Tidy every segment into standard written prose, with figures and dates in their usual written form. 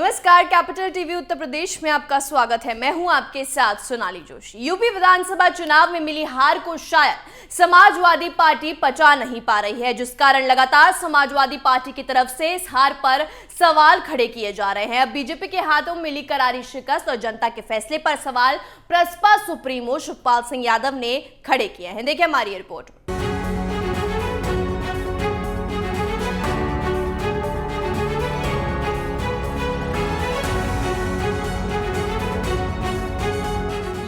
नमस्कार, capital TV Uttar Pradesh में आपका स्वागत है। मैं हूं आपके साथ सोनाली जोशी। यूपी विधानसभा चुनाव में मिली हार को शायद समाजवादी पार्टी पचा नहीं पा रही है, जिस कारण लगातार समाजवादी पार्टी की तरफ से इस हार पर सवाल खड़े किए जा रहे हैं। अब बीजेपी के हाथों में मिली करारी शिकस्त और जनता के फैसले पर सवाल प्रसपा सुप्रीमो शिवपाल सिंह यादव ने खड़े किए हैं। देखिए हमारी रिपोर्ट।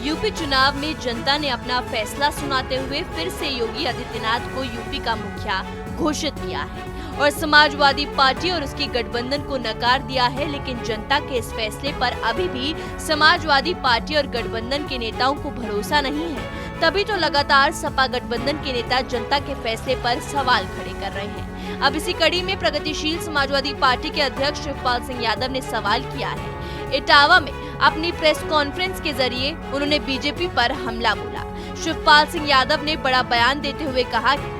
यूपी चुनाव में जनता ने अपना फैसला सुनाते हुए फिर से योगी आदित्यनाथ को यूपी का मुखिया घोषित किया है और समाजवादी पार्टी और उसकी गठबंधन को नकार दिया है। लेकिन जनता के इस फैसले पर अभी भी समाजवादी पार्टी और गठबंधन के नेताओं को भरोसा नहीं है। तभी तो लगातार सपा गठबंधन के नेता जनता के फैसले पर सवाल खड़े कर रहे हैं। अब इसी कड़ी में प्रगतिशील समाजवादी पार्टी के अध्यक्ष शिवपाल सिंह यादव ने सवाल किया है। इटावा में अपनी प्रेस कॉन्फ्रेंस के जरिए उन्होंने बीजेपी पर हमला बोला। शिवपाल सिंह यादव ने बड़ा बयान देते हुए कहा कि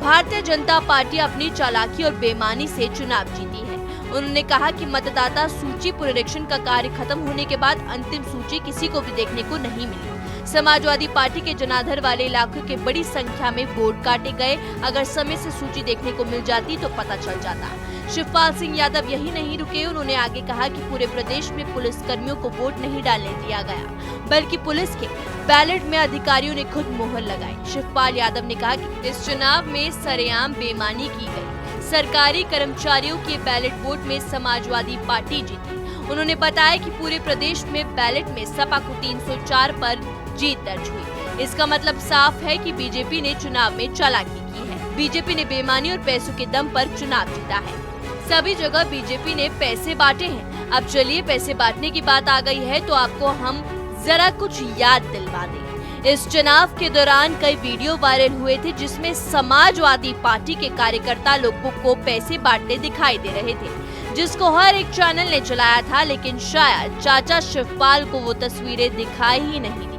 भारतीय जनता पार्टी अपनी चालाकी और बेईमानी से चुनाव जीती है। उन्होंने कहा कि मतदाता सूची पुनरीक्षण का कार्य खत्म होने के बाद अंतिम सूची किसी को भी देखने को नहीं मिली। समाजवादी पार्टी के जनाधार वाले इलाकों के बड़ी संख्या में वोट काटे गए। अगर समय से सूची देखने को मिल जाती तो पता चल जाता। शिवपाल सिंह यादव यही नहीं रुके, उन्होंने आगे कहा कि पूरे प्रदेश में पुलिस कर्मियों को वोट नहीं डालने दिया गया, बल्कि पुलिस के बैलेट में अधिकारियों ने खुद मोहर लगाई। शिवपाल यादव ने कहा कि इस चुनाव में सरेआम बेईमानी की गई। सरकारी कर्मचारियों के बैलेट वोट में समाजवादी पार्टी जीती। उन्होंने बताया कि पूरे प्रदेश में बैलेट में सपा को 304 पर जीत दर्ज हुई। इसका मतलब साफ है कि बीजेपी ने चुनाव में चालाकी की है। बीजेपी ने बेईमानी और पैसों के दम पर चुनाव जीता है। सभी जगह बीजेपी ने पैसे बांटे हैं। अब चलिए पैसे बांटने की बात आ गई है तो आपको हम जरा कुछ याद दिलवा दें। इस चुनाव के दौरान कई वीडियो वायरल हुए थे जिसमें समाजवादी पार्टी के कार्यकर्ता लोगों को पैसे बांटते दिखाई दे रहे थे, जिसको हर एक चैनल ने चलाया था। लेकिन शायद चाचा शिवपाल को वो तस्वीरें दिखाई ही नहीं दी।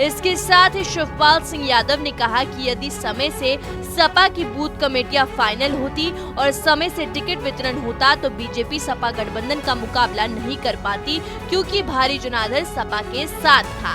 इसके साथ ही शिवपाल सिंह यादव ने कहा कि यदि समय से सपा की बूथ कमेटियां फाइनल होती और समय से टिकट वितरण होता तो बीजेपी सपा गठबंधन का मुकाबला नहीं कर पाती, क्योंकि भारी जनाधार सपा के साथ था।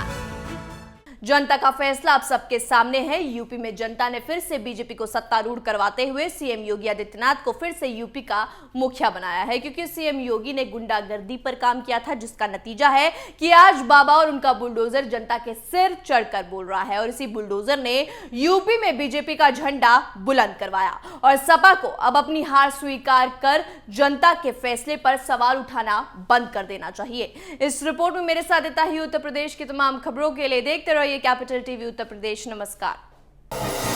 जनता का फैसला अब सबके सामने है। यूपी में जनता ने फिर से बीजेपी को सत्तारूढ़ करवाते हुए सीएम योगी आदित्यनाथ को फिर से यूपी का मुखिया बनाया है, क्योंकि सीएम योगी ने गुंडागर्दी पर काम किया था, जिसका नतीजा है कि आज बाबा और उनका बुलडोजर जनता के सिर चढ़कर बोल रहा है। और इसी बुलडोजर ने यूपी में बीजेपी का झंडा बुलंद करवाया और सपा को अब अपनी हार स्वीकार कर जनता के फैसले पर सवाल उठाना बंद कर देना चाहिए। इस रिपोर्ट में मेरे साथ इतना ही। उत्तर प्रदेश की तमाम खबरों के लिए देखते रहिए कैपिटल टीवी उत्तर प्रदेश। नमस्कार।